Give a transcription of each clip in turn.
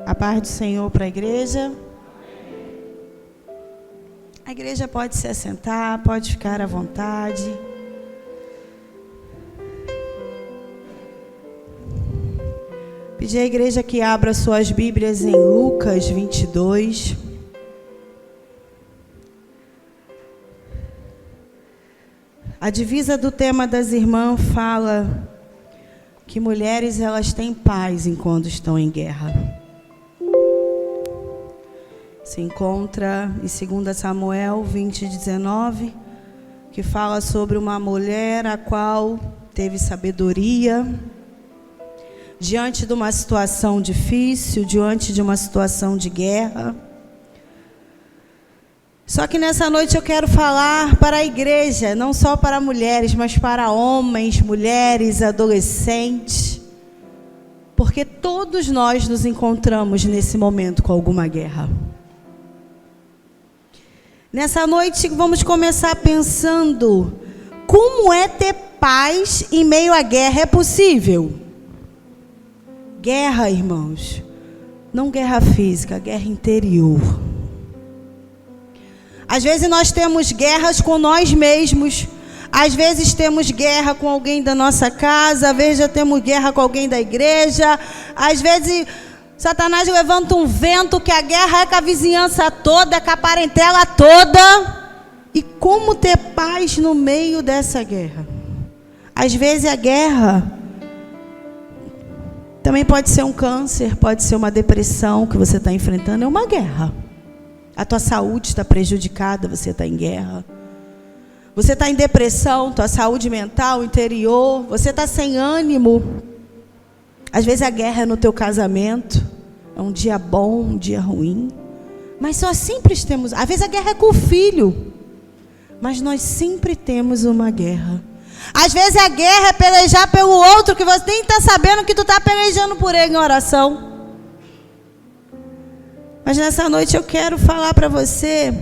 A paz do Senhor para a igreja. A igreja pode se assentar, pode ficar à vontade. Pedir à igreja que abra suas Bíblias em Lucas 22. A divisa do tema das irmãs fala que mulheres elas têm paz enquanto estão em guerra. Se encontra em 2 Samuel 20:19, que fala sobre uma mulher a qual teve sabedoria diante de uma situação difícil, diante de uma situação de guerra. Só que nessa noite eu quero falar para a igreja, não só para mulheres, mas para homens, mulheres, adolescentes, porque todos nós nos encontramos nesse momento com alguma guerra. Nessa noite vamos começar pensando como é ter paz em meio à guerra. É possível? Guerra, irmãos, não guerra física, guerra interior. Às vezes nós temos guerras com nós mesmos, às vezes temos guerra com alguém da nossa casa, às vezes já temos guerra com alguém da igreja, às vezes Satanás levanta um vento que a guerra é com a vizinhança toda, é com a parentela toda. E como ter paz no meio dessa guerra? Às vezes a guerra também pode ser um câncer, pode ser uma depressão que você está enfrentando, é uma guerra. A tua saúde está prejudicada, você está em guerra. Você está em depressão, tua saúde mental, interior, você está sem ânimo. Às vezes a guerra é no teu casamento, é um dia bom, um dia ruim. Mas nós sempre temos, às vezes a guerra é com o filho, mas nós sempre temos uma guerra. Às vezes a guerra é pelejar pelo outro, que você nem está sabendo que tu está pelejando por ele em oração. Mas nessa noite eu quero falar para você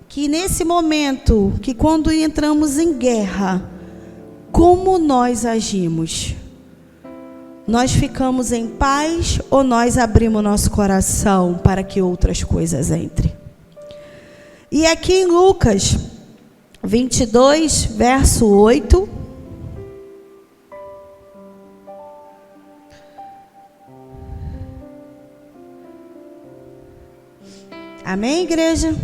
que nesse momento, que quando entramos em guerra, como nós agimos? Nós ficamos em paz ou nós abrimos nosso coração para que outras coisas entrem? E aqui em Lucas 22, verso 8. Amém, igreja?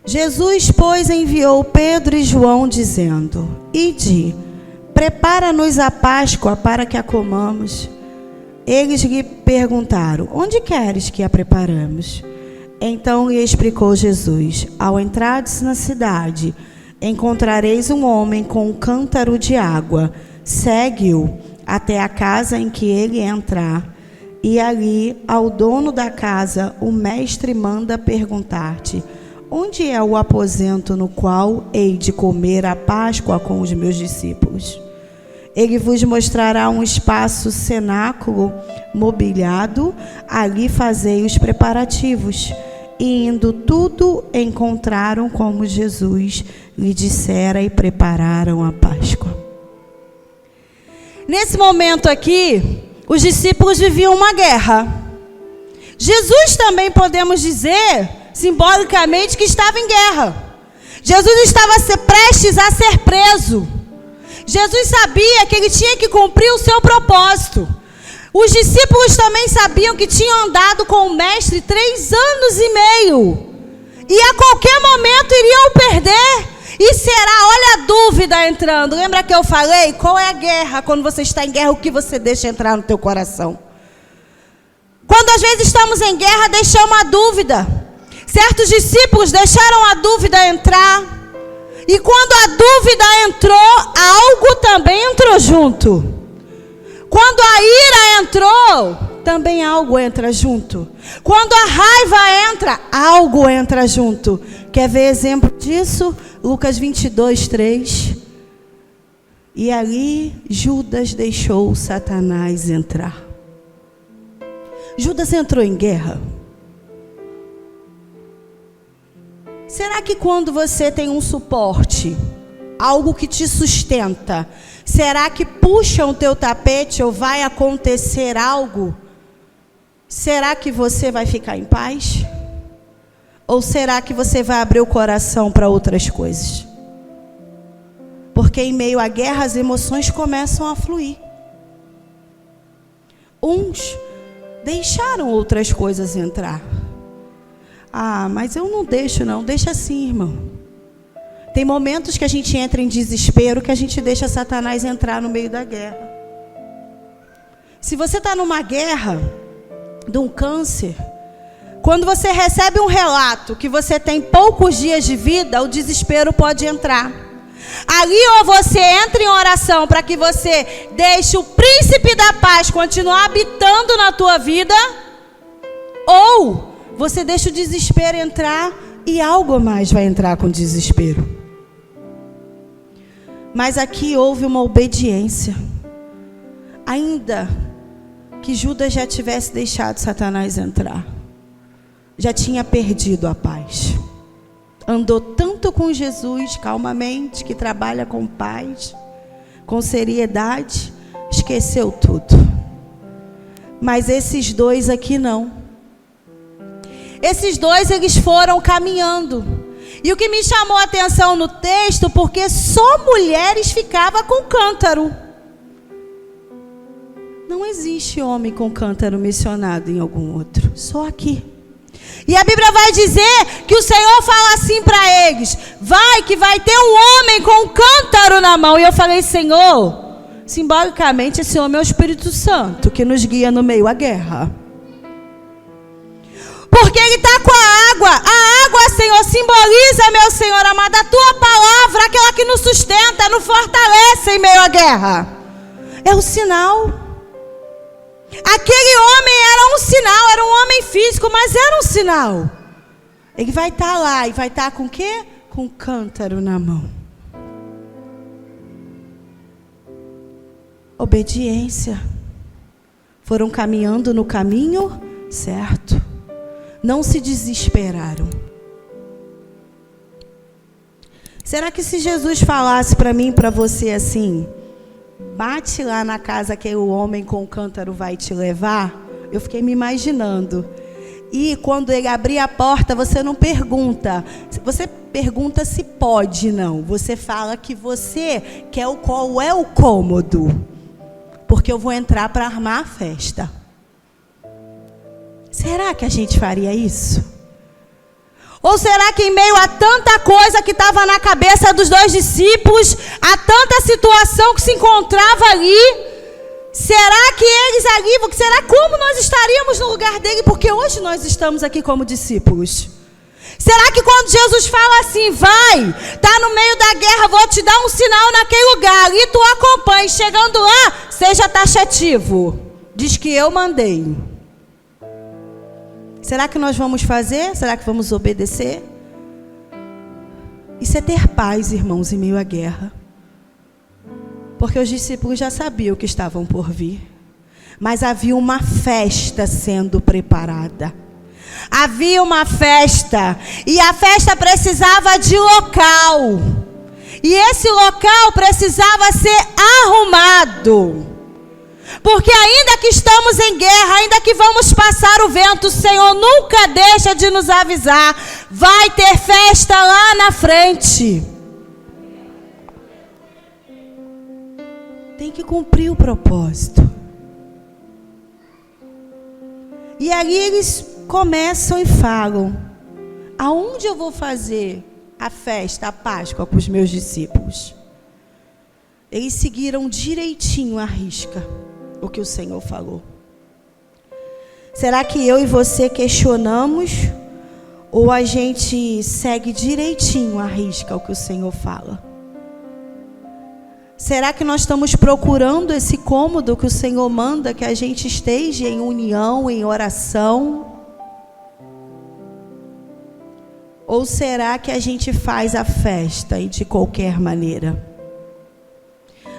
Jesus, pois, enviou Pedro e João, dizendo: Ide, prepara-nos a Páscoa para que a comamos. Eles lhe perguntaram: Onde queres que a preparamos? Então lhe explicou Jesus: Ao entrardes na cidade, encontrareis um homem com um cântaro de água. Segue-o até a casa em que ele entrar. E ali, ao dono da casa, o mestre manda perguntar-te: Onde é o aposento no qual hei de comer a Páscoa com os meus discípulos? Ele vos mostrará um espaço cenáculo mobiliado, ali fazei os preparativos. E indo tudo, encontraram como Jesus lhe dissera e prepararam a Páscoa. Nesse momento aqui, os discípulos viviam uma guerra. Jesus também podemos dizer, simbolicamente, que estava em guerra. Jesus estava prestes a ser preso. Jesus sabia que ele tinha que cumprir o seu propósito. Os discípulos também sabiam que tinham andado com o mestre 3 anos e meio. E a qualquer momento iriam perder. E será, olha a dúvida entrando. Lembra que eu falei? Qual é a guerra? Quando você está em guerra, o que você deixa entrar no teu coração? Quando às vezes estamos em guerra, deixamos a dúvida. Certos discípulos deixaram a dúvida entrar. E quando a dúvida entrou, algo também entrou junto. Quando a ira entrou, também algo entra junto. Quando a raiva entra, algo entra junto. Quer ver exemplo disso? Lucas 22, 3. E ali Judas deixou Satanás entrar. Judas entrou em guerra. Será que quando você tem um suporte, algo que te sustenta, será que puxam o teu tapete ou vai acontecer algo será que você vai ficar em paz? Ou será que você vai abrir o coração para outras coisas? Porque em meio à guerra as emoções começam a fluir. Uns deixaram outras coisas entrar. Ah, mas eu não deixo não, deixa assim, irmão. Tem momentos que a gente entra em desespero, que a gente deixa Satanás entrar no meio da guerra. Se você está numa guerra de um câncer, quando você recebe um relato que você tem poucos dias de vida, o desespero pode entrar. Ali ou você entra em oração para que você deixe o príncipe da paz continuar habitando na tua vida, ou você deixa o desespero entrar e algo mais vai entrar com desespero. Mas aqui houve uma obediência. Ainda que Judas já tivesse deixado Satanás entrar, já tinha perdido a paz. Andou tanto com Jesus, calmamente, que trabalha com paz, com seriedade, esqueceu tudo. Mas esses dois aqui não. Esses dois, eles foram caminhando. E o que me chamou a atenção no texto, porque só mulheres ficavam com cântaro. Não existe homem com cântaro mencionado em algum outro, só aqui. E a Bíblia vai dizer que o Senhor fala assim para eles: vai que vai ter um homem com um cântaro na mão. E eu falei: Senhor, simbolicamente esse homem é o Espírito Santo, que nos guia no meio à guerra. Porque ele está com a água. A água, Senhor, simboliza, meu Senhor amado, a tua palavra, aquela que nos sustenta, nos fortalece em meio à guerra. É o sinal. Aquele homem era um sinal, era um homem físico, mas era um sinal. Ele vai estar lá e vai estar com o quê? Com um cântaro na mão. Obediência. Foram caminhando no caminho certo. Não se desesperaram. Será que se Jesus falasse para mim e para você assim: bate lá na casa que o homem com o cântaro vai te levar? Eu fiquei me imaginando. E quando ele abrir a porta, você não pergunta. Você pergunta se pode, não. Você fala que você quer qual é o cômodo. Porque eu vou entrar para armar a festa. Será que a gente faria isso? Ou será que em meio a tanta coisa que estava na cabeça dos dois discípulos, a tanta situação que se encontrava ali, será que eles ali, será como nós estaríamos no lugar dele? Porque hoje nós estamos aqui como discípulos. Será que quando Jesus fala assim: vai, tá no meio da guerra, vou te dar um sinal naquele lugar, e tu acompanha, chegando lá, seja taxativo, diz que eu mandei. Será que nós vamos fazer? Será que vamos obedecer? Isso é ter paz, irmãos, em meio à guerra. Porque os discípulos já sabiam o que estavam por vir. Mas havia uma festa sendo preparada. Havia uma festa. E a festa precisava de local. E esse local precisava ser arrumado. Porque ainda que estamos em guerra, ainda que vamos passar o vento, o Senhor nunca deixa de nos avisar: vai ter festa lá na frente. Tem que cumprir o propósito. E ali eles começam e falam: aonde eu vou fazer a festa, a Páscoa com os meus discípulos? Eles seguiram direitinho a risca o que o Senhor falou. Será que eu e você questionamos, ou a gente segue direitinho a risca o que o Senhor fala? Será que nós estamos procurando esse cômodo que o Senhor manda que a gente esteja em união, em oração? Ou será que a gente faz a festa e de qualquer maneira?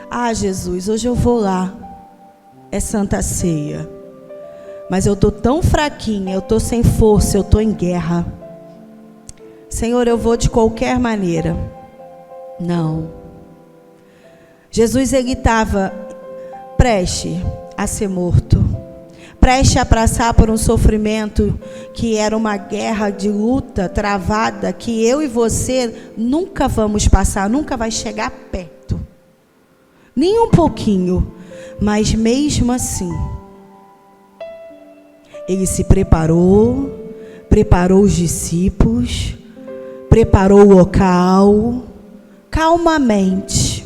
Ah, Jesus, hoje eu vou lá. É Santa Ceia. Mas eu estou tão fraquinha, eu estou sem força, eu estou em guerra. Senhor, eu vou de qualquer maneira. Não. Jesus, ele estava prestes a ser morto. prestes a passar por um sofrimento que era uma guerra de luta travada, que eu e você nunca vamos passar, nunca vai chegar perto. Nem um pouquinho. Mas mesmo assim, ele se preparou os discípulos, preparou o local, calmamente.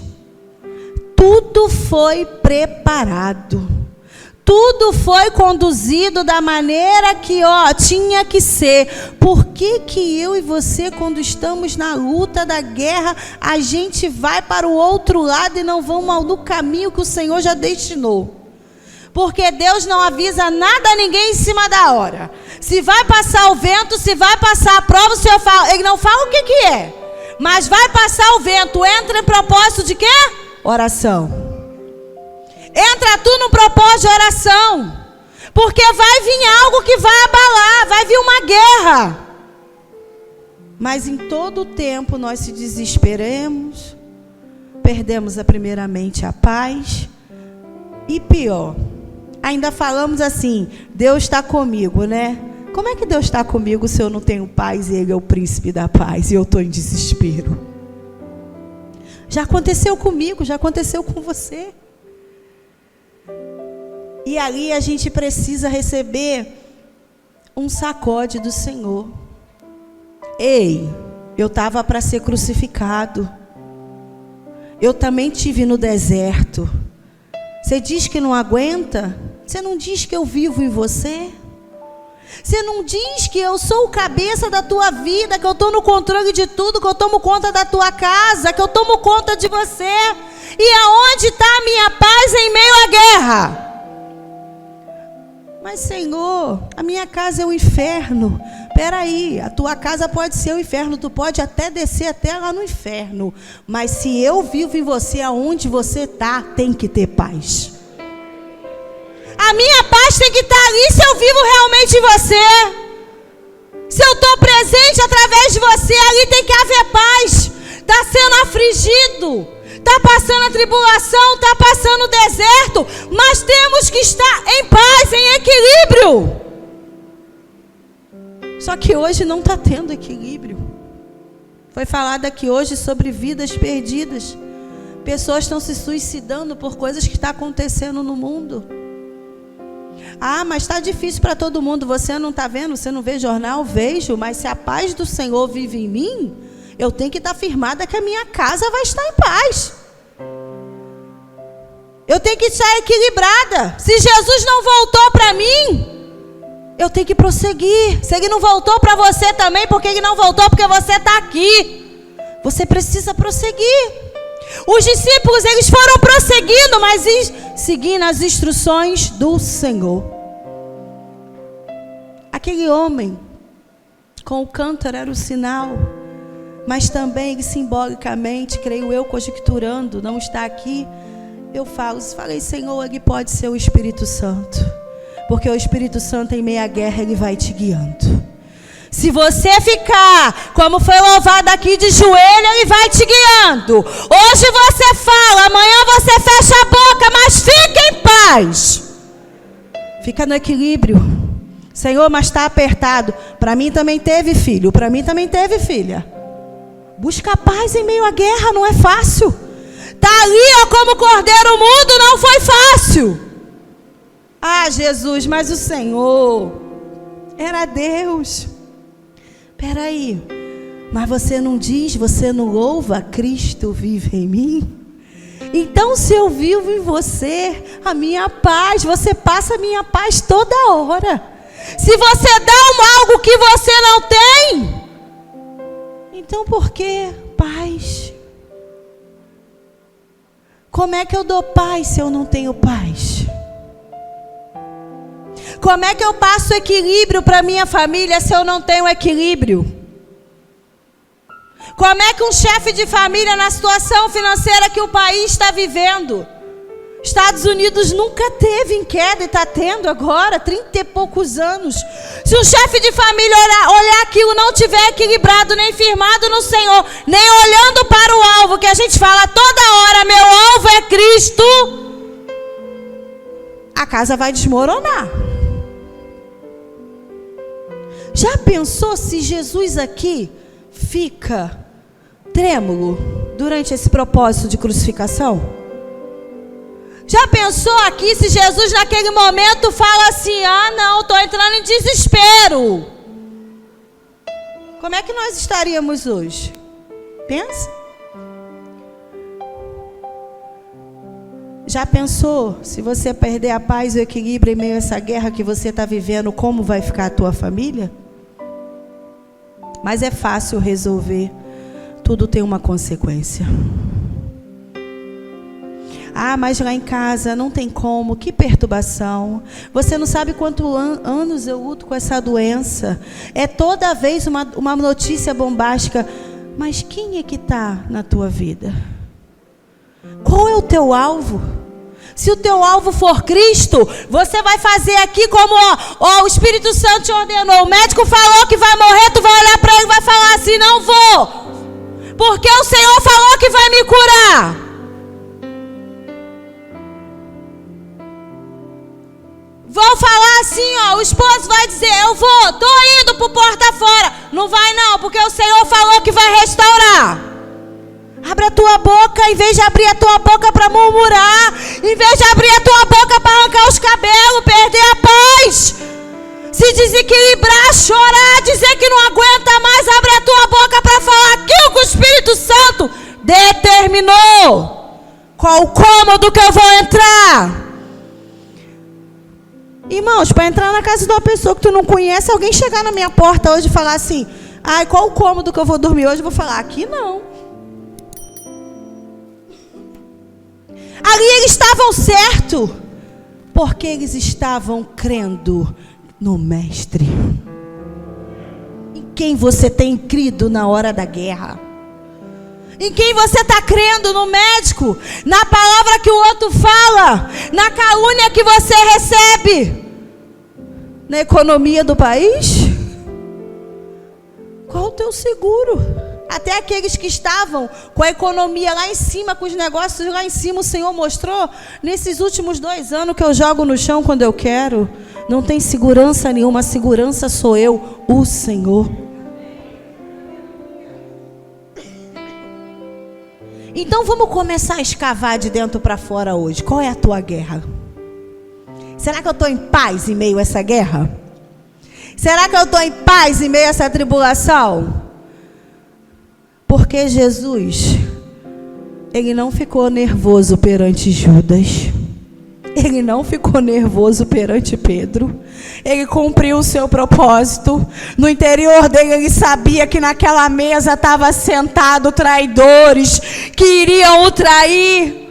Tudo foi preparado. Tudo foi conduzido da maneira que, tinha que ser. Por que que eu e você, quando estamos na luta da guerra, a gente vai para o outro lado e não vamos no caminho que o Senhor já destinou? Porque Deus não avisa nada a ninguém em cima da hora. Se vai passar o vento, se vai passar a prova, o Senhor fala, ele não fala o que que é. Mas vai passar o vento, entra em propósito de quê? Oração. Entra tu no propósito de oração, porque vai vir algo que vai abalar, vai vir uma guerra. Mas em todo o tempo nós se desesperamos, perdemos primeiramente a paz, e pior, ainda falamos assim, Deus está comigo, né? Como é que Deus está comigo se eu não tenho paz e Ele é o príncipe da paz e eu estou em desespero? Já aconteceu comigo, já aconteceu com você. E ali a gente precisa receber um sacode do Senhor. Ei, eu estava para ser crucificado. Eu também estive no deserto. Você diz que não aguenta? Você não diz que eu vivo em você? Você não diz que eu sou o cabeça da tua vida, que eu estou no controle de tudo, que eu tomo conta da tua casa, que eu tomo conta de você? E aonde está a minha paz em meio à guerra? Mas Senhor, a minha casa é o inferno. Peraí, a tua casa pode ser o inferno, tu pode até descer até lá no inferno. Mas se eu vivo em você, aonde você está, tem que ter paz. A minha paz tem que estar ali se eu vivo realmente em você. Se eu estou presente através de você, ali tem que haver paz. Está sendo afligido, está passando a tribulação, está passando o deserto, mas temos que estar em paz, em equilíbrio. Só que hoje não está tendo equilíbrio. Foi falado aqui hoje sobre vidas perdidas. Pessoas estão se suicidando por coisas que estão acontecendo no mundo. Ah, mas está difícil para todo mundo. Você não está vendo? Você não vê jornal? Vejo. Mas se a paz do Senhor vive em mim, eu tenho que estar firmada que a minha casa vai estar em paz. Eu tenho que estar equilibrada. Se Jesus não voltou para mim, eu tenho que prosseguir. Se Ele não voltou para você também, porque Ele não voltou, porque você está aqui. Você precisa prosseguir. Os discípulos, eles foram prosseguindo, mas seguindo as instruções do Senhor. Aquele homem com o cântaro era o sinal, mas também simbolicamente, creio eu, conjecturando, não está aqui. Eu falei, Senhor, ele pode ser o Espírito Santo, porque o Espírito Santo em meia guerra, ele vai te guiando. Se você ficar, como foi louvado aqui, de joelho, ele vai te guiando. Hoje você fala, amanhã você fecha a boca, mas fica em paz. Fica no equilíbrio. Senhor, mas está apertado. Para mim também teve filho, para mim também teve filha. Busca a paz em meio à guerra, não é fácil. Está ali, como cordeiro mudo, não foi fácil. Ah, Jesus, mas o Senhor era Deus. Peraí, mas você não diz, você não louva, Cristo vive em mim? Então se eu vivo em você, a minha paz, você passa a minha paz toda hora. Se você dá algo que você não tem, então por que paz? Como é que eu dou paz se eu não tenho paz? Como é que eu passo equilíbrio para minha família se eu não tenho equilíbrio? Como é que um chefe de família, na situação financeira que o país está vivendo, Estados Unidos nunca teve em queda e está tendo agora, 30 e poucos anos. Se um chefe de família olhar aquilo, não tiver equilibrado, nem firmado no Senhor, nem olhando para o alvo, que a gente fala toda hora, meu alvo é Cristo, a casa vai desmoronar. Já pensou se Jesus aqui fica trêmulo durante esse propósito de crucificação? Já pensou aqui se Jesus naquele momento fala assim: ah não, estou entrando em desespero? Como é que nós estaríamos hoje? Pensa. Já pensou se você perder a paz e o equilíbrio em meio a essa guerra que você está vivendo, como vai ficar a tua família? Mas é fácil resolver. Tudo tem uma consequência. Ah, mas lá em casa não tem como. Que perturbação. Você não sabe quantos anos eu luto com essa doença. É toda vez uma notícia bombástica. Mas quem é que está na tua vida? Qual é o teu alvo? Se o teu alvo for Cristo, você vai fazer aqui como o Espírito Santo te ordenou. O médico falou que vai morrer, tu vai olhar para ele e vai falar assim: não vou, porque o Senhor falou que vai me curar. Vão falar assim, o esposo vai dizer: eu vou, tô indo pro porta fora. Não vai não, porque o Senhor falou que vai restaurar. Abre a tua boca, em vez de abrir a tua boca para murmurar, em vez de abrir a tua boca para arrancar os cabelos, perder a paz, se desequilibrar, chorar, dizer que não aguenta mais, abre a tua boca para falar aquilo que o Espírito Santo determinou. Qual o cômodo que eu vou entrar? Irmãos, para entrar na casa de uma pessoa que tu não conhece, alguém chegar na minha porta hoje e falar assim: ai, qual o cômodo que eu vou dormir hoje? Eu vou falar: aqui não. Ali eles estavam certos, porque eles estavam crendo no Mestre. Em quem você tem crido na hora da guerra? Em quem você está crendo? No médico? Na palavra que o outro fala? Na calúnia que você recebe? Na economia do país? Qual o teu seguro? Até aqueles que estavam com a economia lá em cima, com os negócios lá em cima, o Senhor mostrou: nesses últimos 2 anos que eu jogo no chão quando eu quero, não tem segurança nenhuma, a segurança sou eu, o Senhor. Então vamos começar a escavar de dentro para fora hoje. Qual é a tua guerra? Será que eu estou em paz em meio a essa guerra? Será que eu estou em paz em meio a essa tribulação? Porque Jesus, ele não ficou nervoso perante Judas. Ele não ficou nervoso perante Pedro. Ele cumpriu o seu propósito. No interior dele, ele sabia que naquela mesa estavam sentados traidores que iriam o trair.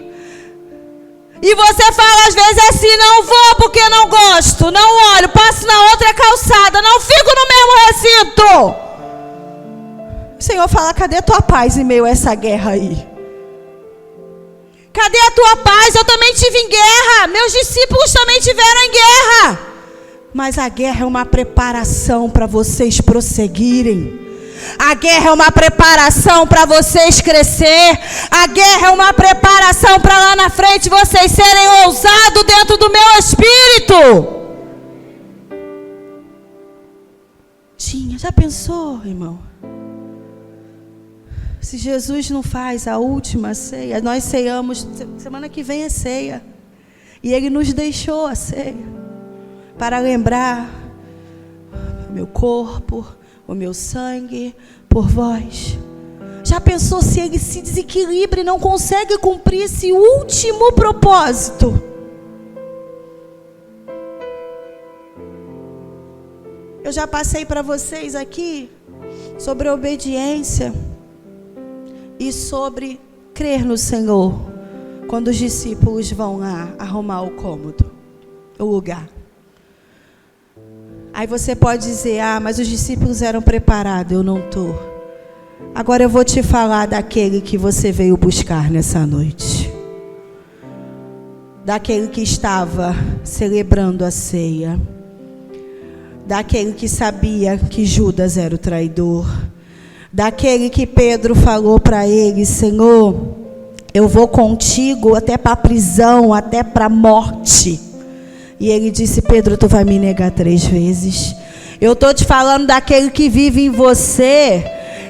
E você fala às vezes assim: não vou porque não gosto, não olho, passo na outra calçada, não fico no mesmo recinto. O Senhor fala: cadê a tua paz em meio a essa guerra aí? Cadê a tua paz? Eu também tive em guerra. Meus discípulos também tiveram em guerra. Mas a guerra é uma preparação para vocês prosseguirem. A guerra é uma preparação para vocês crescer. A guerra é uma preparação para lá na frente vocês serem ousados dentro do meu espírito. Já pensou, irmão? Se Jesus não faz a última ceia, nós ceiamos, semana que vem é ceia. E Ele nos deixou a ceia para lembrar: o meu corpo, o meu sangue, por vós. Já pensou se Ele se desequilibra e não consegue cumprir esse último propósito? Eu já passei para vocês aqui sobre obediência e sobre crer no Senhor, quando os discípulos vão lá arrumar o cômodo, o lugar. Aí você pode dizer: ah, mas os discípulos eram preparados. Eu não estou. Agora eu vou te falar daquele que você veio buscar nessa noite. Daquele que estava celebrando a ceia. Daquele que sabia que Judas era o traidor. Daquele que Pedro falou para ele: Senhor, eu vou contigo até para a prisão, até para a morte. E ele disse: Pedro, tu vai me negar 3 vezes. Eu estou te falando daquele que vive em você,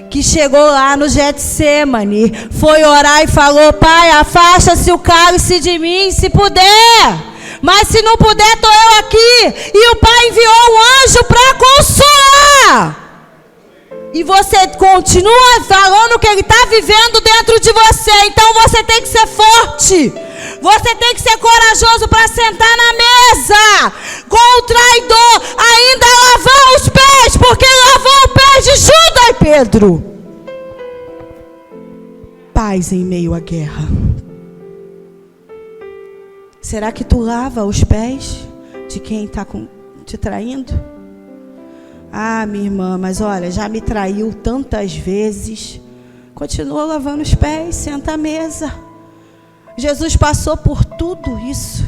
que chegou lá no Getsemane, foi orar e falou: Pai, afasta-se o cálice de mim, se puder. Mas se não puder, estou eu aqui. E o Pai enviou um anjo para consolar. E você continua falando que ele está vivendo dentro de você. Então você tem que ser forte. Você tem que ser corajoso para sentar na mesa com o traidor, ainda lavar os pés, porque lavou o pé de Judas e Pedro. Paz em meio à guerra. Será que tu lava os pés de quem está te traindo? Ah, minha irmã, mas olha, já me traiu tantas vezes. Continua lavando os pés, senta à mesa. Jesus passou por tudo isso.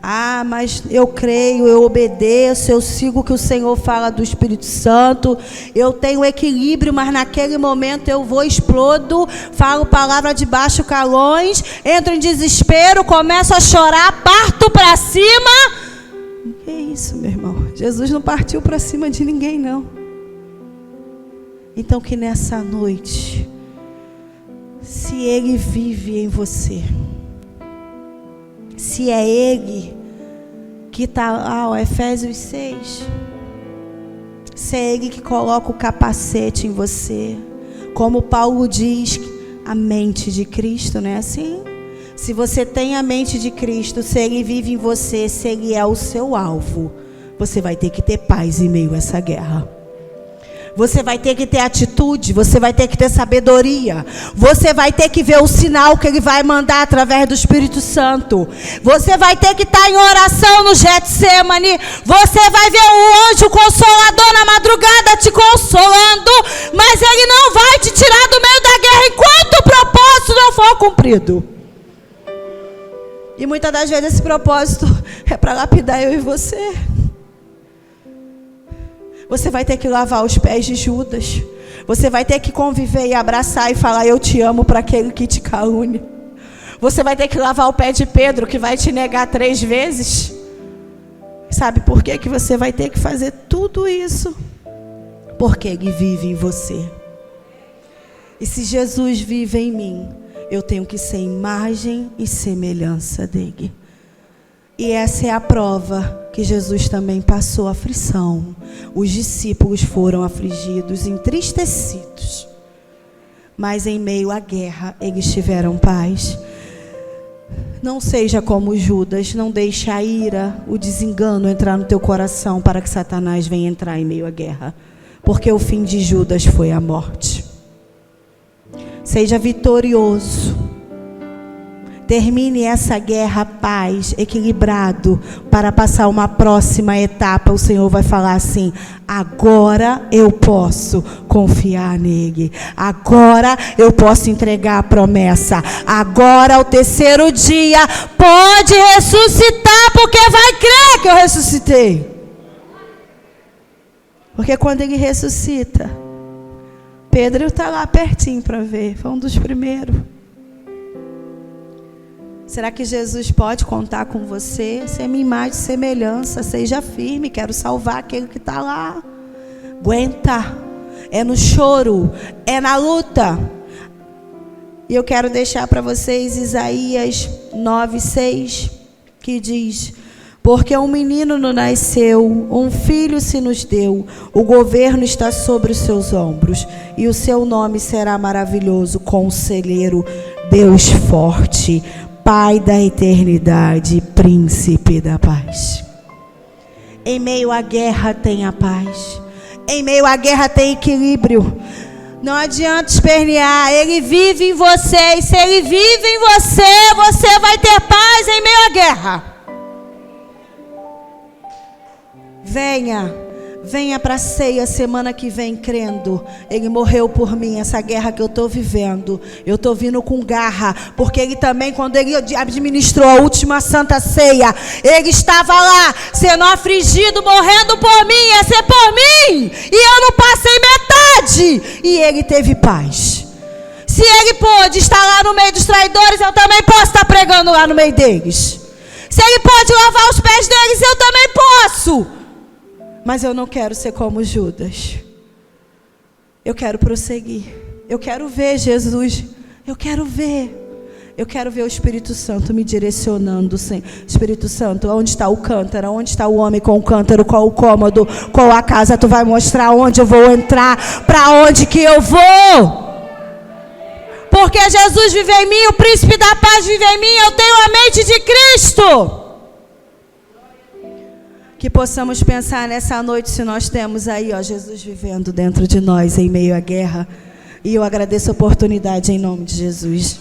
Ah, mas eu creio, eu obedeço, eu sigo o que o Senhor fala do Espírito Santo. Eu tenho equilíbrio, mas naquele momento eu vou, explodo, falo palavra de baixo calões, entro em desespero, começo a chorar, parto para cima. Que isso, meu irmão? Jesus não partiu para cima de ninguém, não. Então que nessa noite, se Ele vive em você, se é Ele que está lá, ó, Efésios 6, se é Ele que coloca o capacete em você, como Paulo diz, a mente de Cristo, não é assim? Se você tem a mente de Cristo, se Ele vive em você, se Ele é o seu alvo, você vai ter que ter paz em meio a essa guerra. Você vai ter que ter atitude, você vai ter que ter sabedoria, você vai ter que ver o sinal que Ele vai mandar através do Espírito Santo. Você vai ter que estar em oração no Getsemane. Você vai ver um anjo consolador na madrugada te consolando, mas Ele não vai te tirar do meio da guerra enquanto o propósito não for cumprido. E muitas das vezes esse propósito é para lapidar eu e você. Você vai ter que lavar os pés de Judas. Você vai ter que conviver e abraçar e falar eu te amo para aquele que te calúnia. Você vai ter que lavar o pé de Pedro, que vai te negar 3 vezes. Sabe por que você vai ter que fazer tudo isso? Porque Ele vive em você. E se Jesus vive em mim, eu tenho que ser imagem e semelhança dele. E essa é a prova que Jesus também passou aflição. Os discípulos foram afligidos, entristecidos. Mas em meio à guerra, eles tiveram paz. Não seja como Judas, não deixe a ira, o desengano entrar no teu coração para que Satanás venha entrar em meio à guerra. Porque o fim de Judas foi a morte. Seja vitorioso. Termine essa guerra paz, equilibrado, para passar uma próxima etapa. O Senhor vai falar assim: agora eu posso confiar nele. Agora eu posso entregar a promessa. Agora, ao terceiro dia, pode ressuscitar, porque vai crer que eu ressuscitei. Porque quando ele ressuscita, Pedro está lá pertinho para ver. Foi um dos primeiros. Será que Jesus pode contar com você? Ser minha imagem e semelhança. Seja firme, quero salvar aquele que está lá. Aguenta. É no choro, é na luta. E eu quero deixar para vocês Isaías 9:6, que diz: porque um menino nos nasceu, um filho se nos deu, o governo está sobre os seus ombros, e o seu nome será maravilhoso, Conselheiro, Deus forte, Pai da eternidade, Príncipe da paz. Em meio à guerra tem a paz. Em meio à guerra tem equilíbrio. Não adianta espernear. Ele vive em você. E se Ele vive em você, você vai ter paz em meio à guerra. Venha para a ceia semana que vem crendo. Ele morreu por mim, essa guerra que eu estou vivendo. Eu estou vindo com garra. Porque Ele também, quando Ele administrou a última santa ceia, Ele estava lá, sendo afligido, morrendo por mim. Ia ser por mim. E eu não passei metade. E Ele teve paz. Se Ele pôde estar lá no meio dos traidores, eu também posso estar pregando lá no meio deles. Se Ele pode lavar os pés deles, eu também posso. Mas eu não quero ser como Judas. Eu quero prosseguir. Eu quero ver Jesus. Eu quero ver. Eu quero ver o Espírito Santo me direcionando, Senhor. Espírito Santo, onde está o cântaro? Onde está o homem com o cântaro? Qual o cômodo? Qual a casa? Tu vai mostrar onde eu vou entrar? Para onde que eu vou? Porque Jesus vive em mim, o príncipe da paz vive em mim. Eu tenho a mente de Cristo. Que possamos pensar nessa noite, se nós temos aí, ó, Jesus vivendo dentro de nós em meio à guerra. E eu agradeço a oportunidade em nome de Jesus.